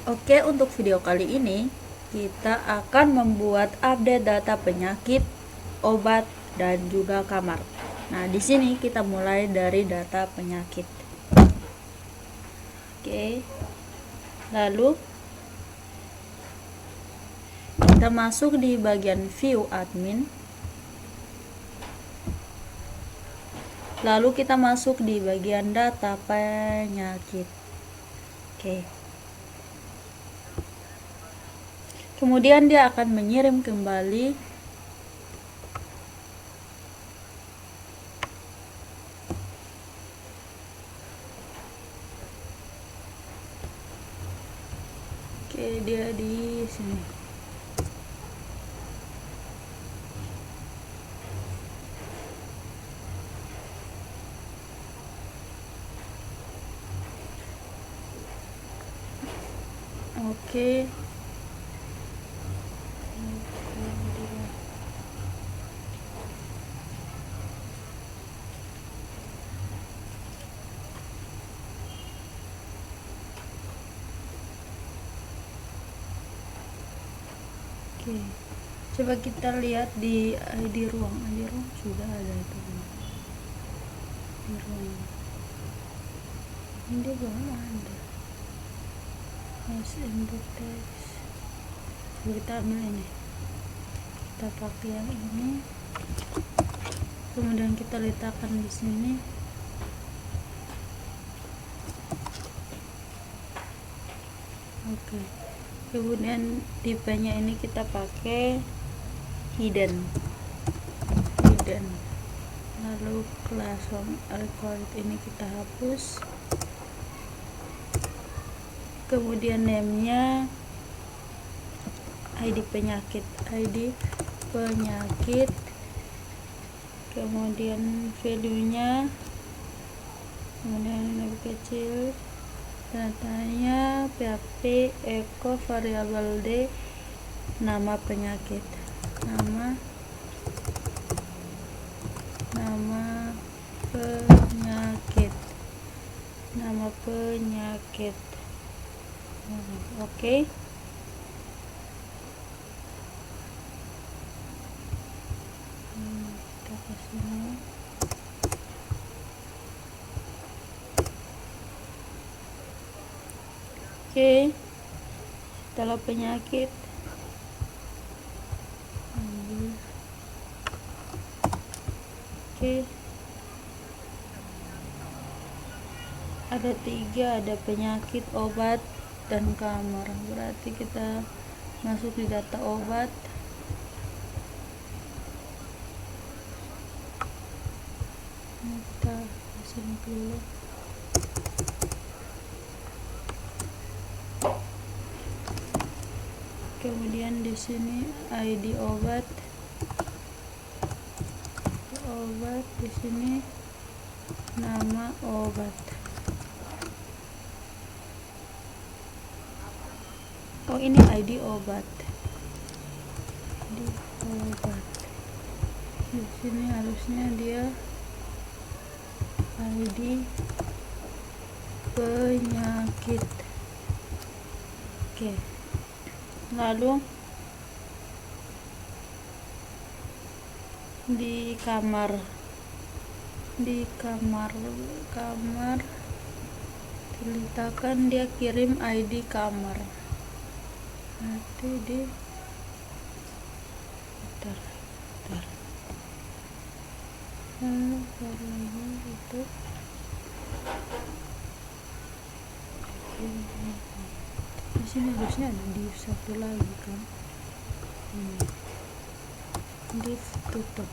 Oke, untuk video kali ini kita akan membuat update data penyakit, obat, dan juga kamar. Nah, di sini kita mulai dari data penyakit. Oke. Lalu kita masuk di bagian view admin. Lalu kita masuk di bagian data penyakit. Oke. Kemudian dia akan mengirim kembali dia di sini. Oke. Oke, coba kita lihat di ID ruang. ID ruang sudah ada itu. Di ruang ini belum ada. Mas input text. Kita ambil ini. Kita pakai yang ini. Kemudian kita letakkan di sini. Oke. Kemudian tipenya ini kita pakai hidden. Lalu class home record ini kita hapus. Kemudian name-nya ID penyakit, kemudian value-nya, kemudian lebih kecil, datanya php echo variabel d, nama penyakit, nama penyakit. Oke. Kita ke sini. Oke. Setelah penyakit, oke. Ada 3, ada penyakit, obat, dan kamar. Berarti kita masuk di data obat. Kita sini dulu. Kemudian di sini ID obat, di sini nama obat. Oh, ini ID obat. Di sini harusnya dia ID penyakit. Oke. Lalu di kamar diletakkan dia kirim ID kamar. Nanti di bentar itu di sini harusnya ada div satu lagi kan, div tutup.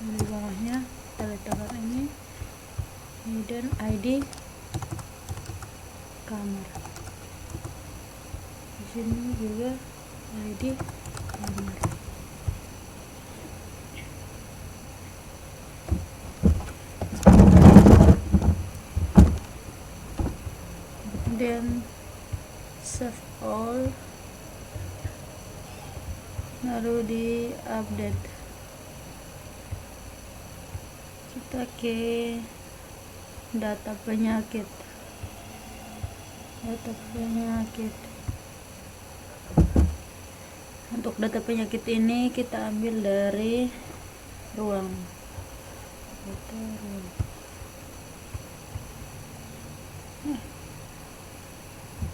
Di bawahnya kita letakkan ini dan ID kamar. Di sini juga ID kamar. Then save all, lalu di update. Kita ke data penyakit. data penyakit. Untuk data penyakit ini kita ambil dari ruang. Data ruang.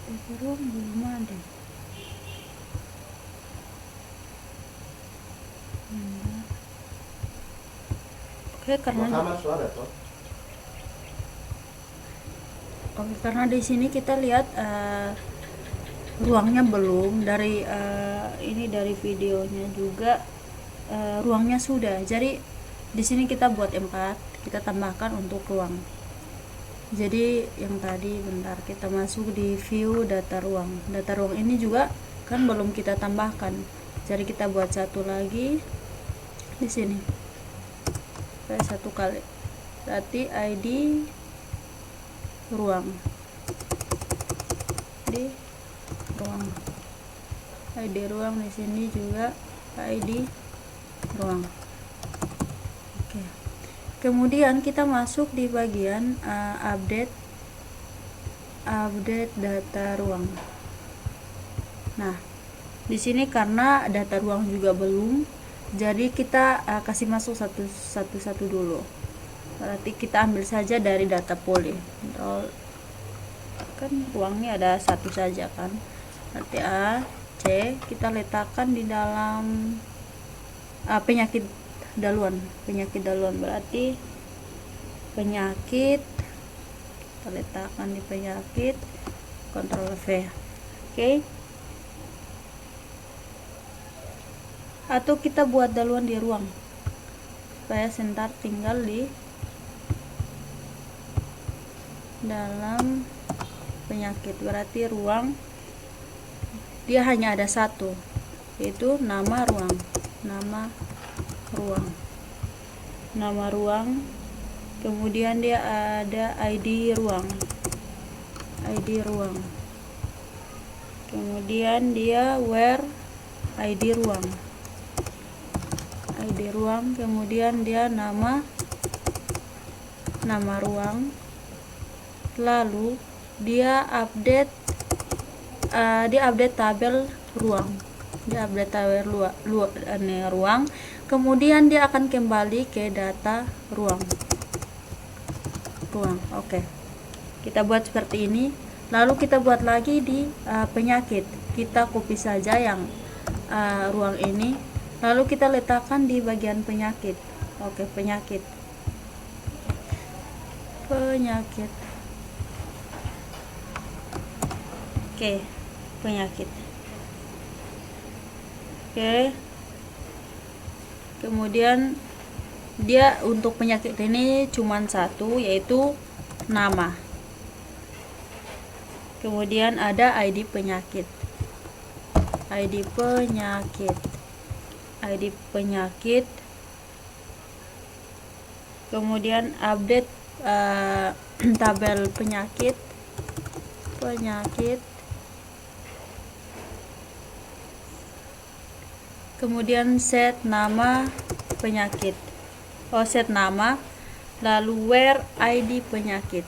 Data ruang belum ada. Oke, karena di sini kita lihat ruangnya belum dari ini dari videonya juga ruangnya sudah. Jadi di sini kita buat 4, kita tambahkan untuk ruang. Jadi yang tadi bentar kita masuk di view data ruang. Data ruang ini juga kan belum kita tambahkan. Jadi kita buat satu lagi di sini. Kayak satu kali. Berarti ID ruang. Di ruang. ID ruang di sini juga ID ruang. Oke. Kemudian kita masuk di bagian update data ruang. Nah, di sini karena data ruang juga belum, jadi kita kasih masuk satu dulu. Berarti kita ambil saja dari data poly. Kan ruangnya ada satu saja kan. Berarti A, C kita letakkan di dalam penyakit daluan. Berarti penyakit kita letakkan di penyakit, Ctrl V. Oke. Atau kita buat daluan di ruang supaya sebentar tinggal di dalam penyakit. Berarti ruang dia hanya ada satu, yaitu nama ruang. Kemudian dia ada ID ruang. Kemudian dia where ID ruang. Kemudian dia nama ruang. Lalu dia update tabel ruang. Ruang. Kemudian dia akan kembali ke data ruang. Oke. Kita buat seperti ini. Lalu kita buat lagi di penyakit. Kita copy saja yang ruang ini. Lalu kita letakkan di bagian penyakit. Oke, penyakit. Oke, penyakit. Oke. Kemudian dia untuk penyakit ini cuman satu, yaitu nama. Kemudian ada ID penyakit. Kemudian update tabel penyakit. Kemudian set nama penyakit. Set nama, lalu where ID penyakit.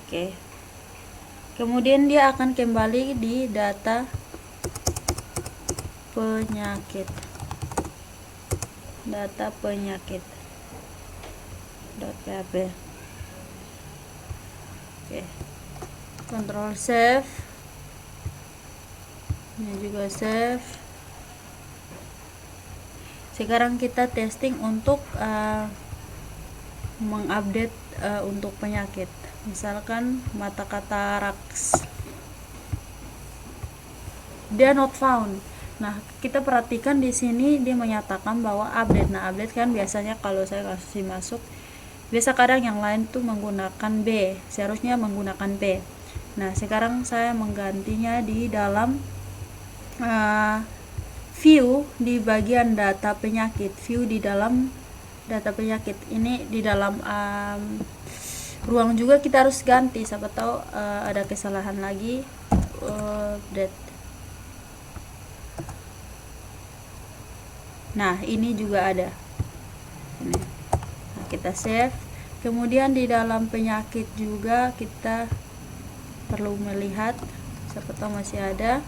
Oke. Kemudian dia akan kembali di data penyakit. .php. Oke. Control save. Ini juga save. Sekarang kita testing untuk mengupdate untuk penyakit. Misalkan mata kataraks. Dia not found. Nah, kita perhatikan di sini dia menyatakan bahwa update. Nah, update kan biasanya kalau saya kasih masuk, biasa kadang yang lain tuh menggunakan B, seharusnya menggunakan B. Nah, sekarang saya menggantinya di dalam view di bagian data penyakit. Ini di dalam ruang juga kita harus ganti, siapa tahu ada kesalahan lagi. Update. Nah, ini juga ada. Nah, kita save. Kemudian di dalam penyakit juga kita perlu melihat, siapa tahu masih ada.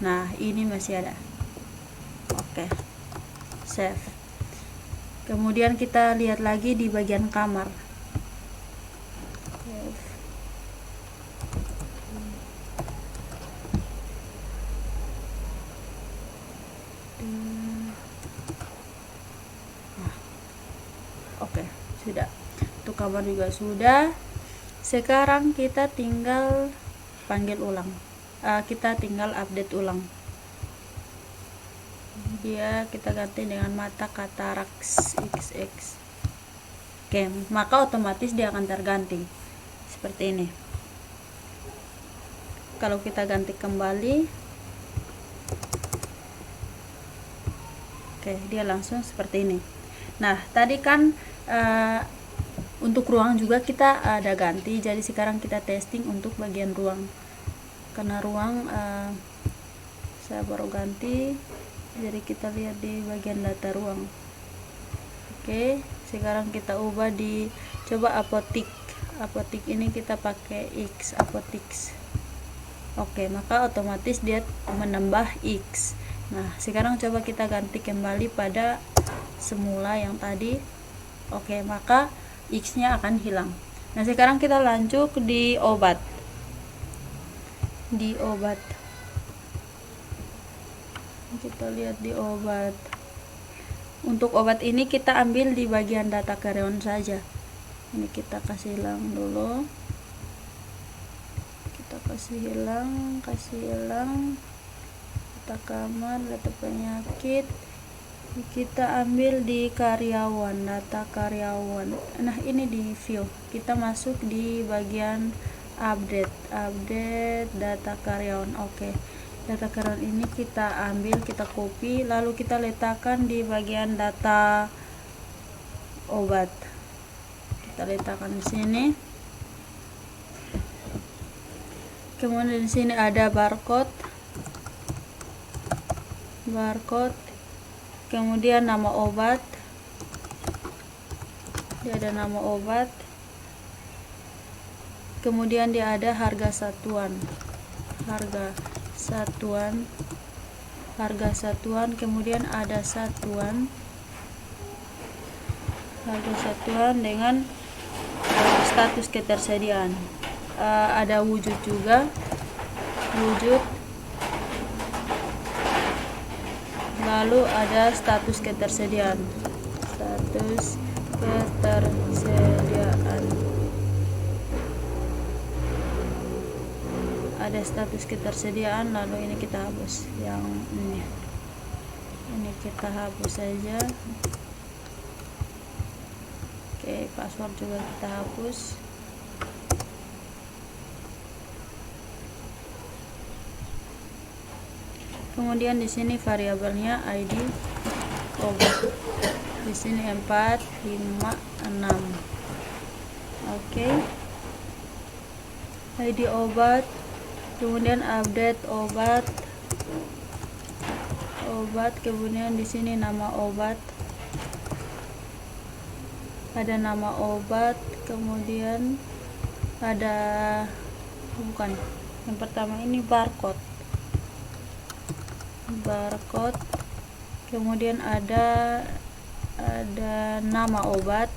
Nah, ini masih ada. Oke, save. Kemudian kita lihat lagi di bagian kamar. Save. Oke, sudah. Untuk kamar juga sudah. Sekarang kita tinggal panggil ulang. Kita tinggal update ulang. Dia kita ganti dengan mata cataracts XX. Oke, maka otomatis dia akan terganti seperti ini. Kalau kita ganti kembali, oke, dia langsung seperti ini. Nah, tadi kan untuk ruang juga kita ada ganti, jadi sekarang kita testing untuk bagian ruang. Karena ruang saya baru ganti, jadi kita lihat di bagian data ruang. Oke, sekarang kita ubah di coba apotik. Apotik ini kita pakai X apotiks. Oke, maka otomatis dia menambah X. Nah, sekarang coba kita ganti kembali pada semula yang tadi. Oke, maka X nya akan hilang. Nah, sekarang kita lanjut di obat. Di obat kita lihat di obat. Untuk obat ini kita ambil di bagian data karyawan saja. Ini kita kasih hilang dulu, kita kasih hilang data kamar, data penyakit, kita ambil di karyawan, data karyawan. Nah, ini di view, kita masuk di bagian update data karyawan. Oke, data karyawan ini kita ambil, kita copy, lalu kita letakkan di bagian data obat. Kita letakkan di sini. Kemudian di sini ada barcode. Kemudian nama obat. Dia ada nama obat. Kemudian dia ada harga satuan, kemudian ada satuan, harga satuan dengan status ketersediaan. Ada wujud juga, lalu ada status ketersediaan, ada status ketersediaan. Lalu ini kita hapus, yang ini kita hapus saja. Oke, password juga kita hapus. Kemudian di sini variabelnya ID obat, di sini 4, 5, 6. Oke, ID obat. Kemudian update obat, kemudian di sini nama obat, ada nama obat, kemudian ada yang pertama ini barcode, kemudian ada nama obat,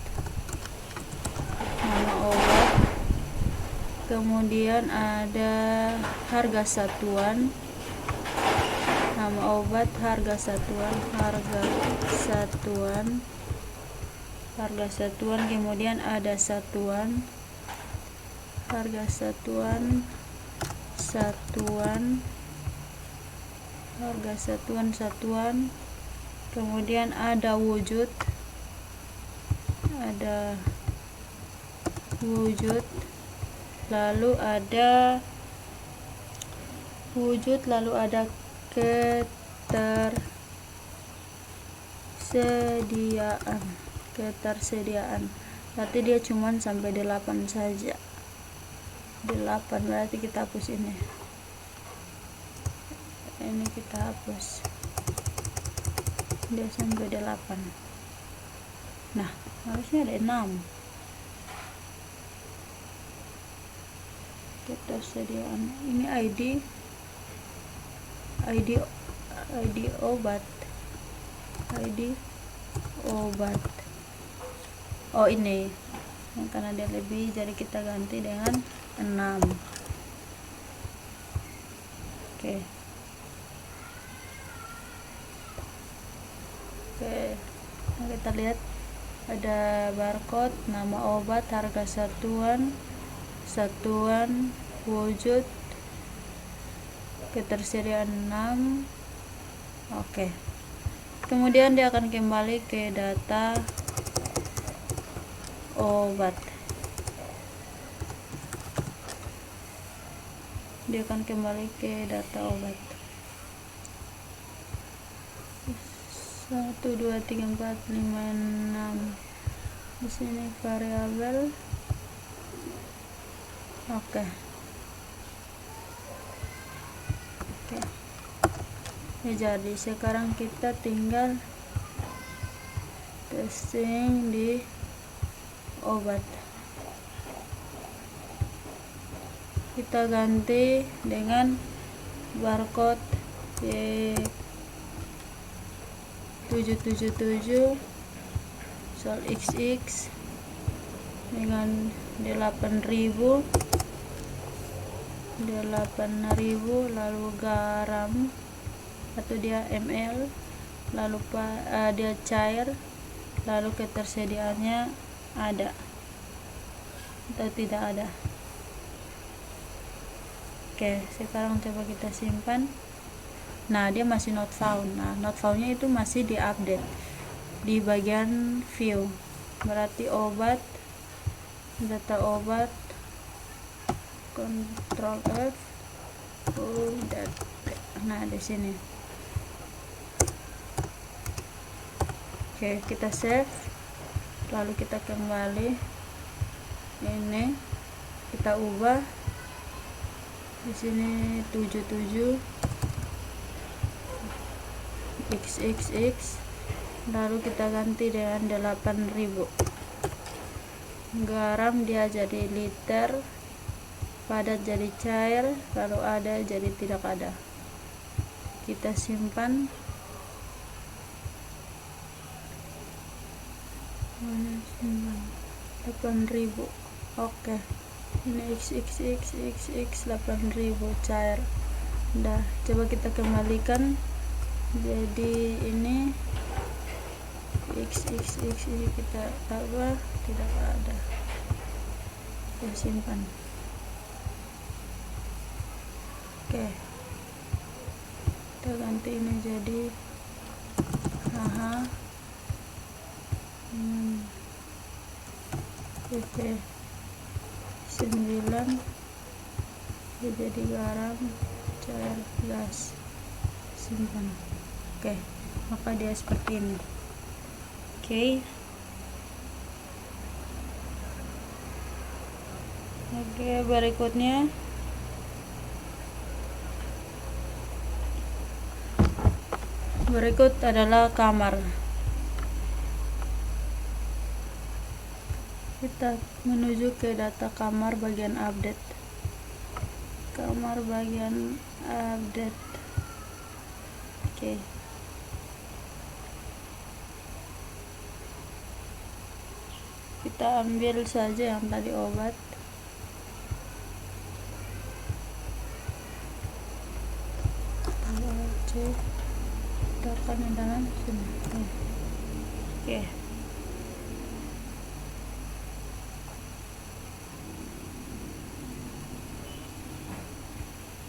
kemudian ada harga satuan, nama obat, harga satuan, kemudian ada satuan, harga satuan, kemudian ada wujud, lalu ada ketersediaan. Berarti dia cuman sampai 8 saja. 8 berarti kita hapus ini kita hapus, dia sampai 8. Nah, harusnya ada 6. Ketersediaan ini ID obat, ID obat. Oh, ini karena dia lebih, jadi kita ganti dengan 6. Oke. Nah, kita lihat ada barcode, nama obat, harga satuan, wujud, ketersediaan 6. Oke. Kemudian dia akan kembali ke data obat. Dia akan kembali ke data obat. 1 2 3 4 5 6. Di sini variabel. Oke. Ya, jadi sekarang kita tinggal testing di obat. Kita ganti dengan barcode Y777 sol XX dengan 8.000, lalu garam atau dia ml, lalu dia cair, lalu ketersediaannya ada atau tidak ada. Oke, sekarang coba kita simpan. Nah, dia masih not found. Nah, not foundnya itu masih diupdate di bagian view. Berarti obat, data obat, Ctrl F, udah. Nah, di sini. Oke, kita save, lalu kita kembali. Ini kita ubah. Di sini 77 XXX, lalu kita ganti dengan 8.000. Garam dia jadi liter, padat jadi cair, lalu ada jadi tidak ada. Kita simpan. 8.000. Oke. Ini XXX 8.000 cair. Udah, coba kita kembalikan. Jadi ini XXX ini kita tambah, tidak ada. Kita simpan. Oke. Kita ganti ini jadi PP 9 jadi garam cair gas, simpan. Oke, maka dia seperti ini. Oke, berikutnya adalah kamar. Kita menuju ke data kamar bagian update. Oke. Kita ambil saja yang tadi obat. Tekan dalam sini. Oke.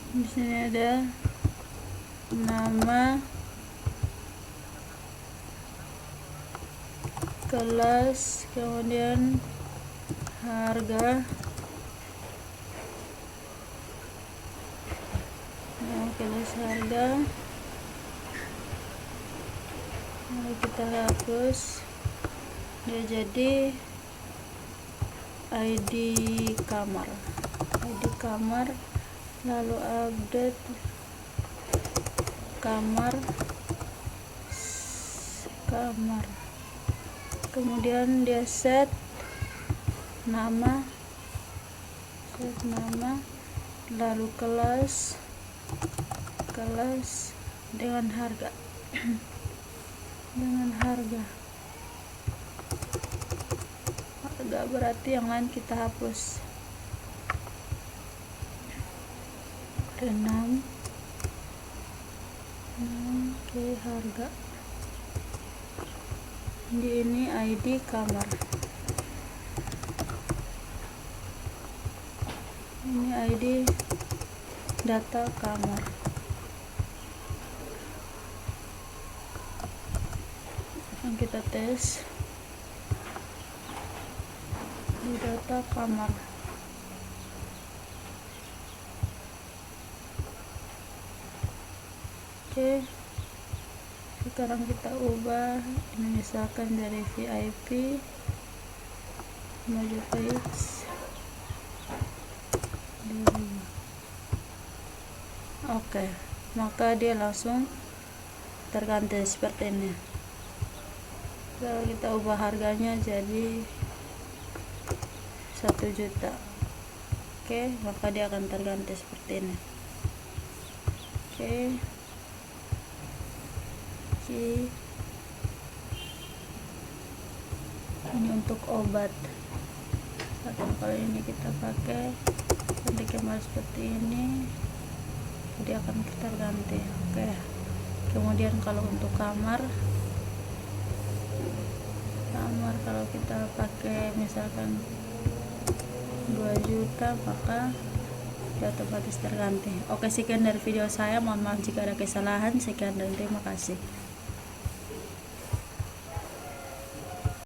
Di sini ada nama, kelas, kemudian harga, kelas harga. Lalu kita hapus, dia jadi ID kamar, lalu update kamar kemudian dia set nama, lalu kelas dengan harga berarti yang lain kita hapus. 6 oke, harga di ini ID kamar, ini ID data kamar. Yang kita tes di data kamar. Oke, sekarang kita ubah ini, misalkan dari VIP maju page. Oke, maka dia langsung terganti seperti ini. Kalau kita ubah harganya jadi 1 juta, oke, maka dia akan terganti seperti ini. Oke, ini untuk obat, atau kalau ini kita pakai nanti kembali seperti ini, dia akan terganti. Oke, kemudian kalau untuk kamar kalau kita pakai misalkan 2 juta, maka dia otomatis terganti. Oke, sekian dari video saya, mohon maaf jika ada kesalahan. Sekian dan terima kasih.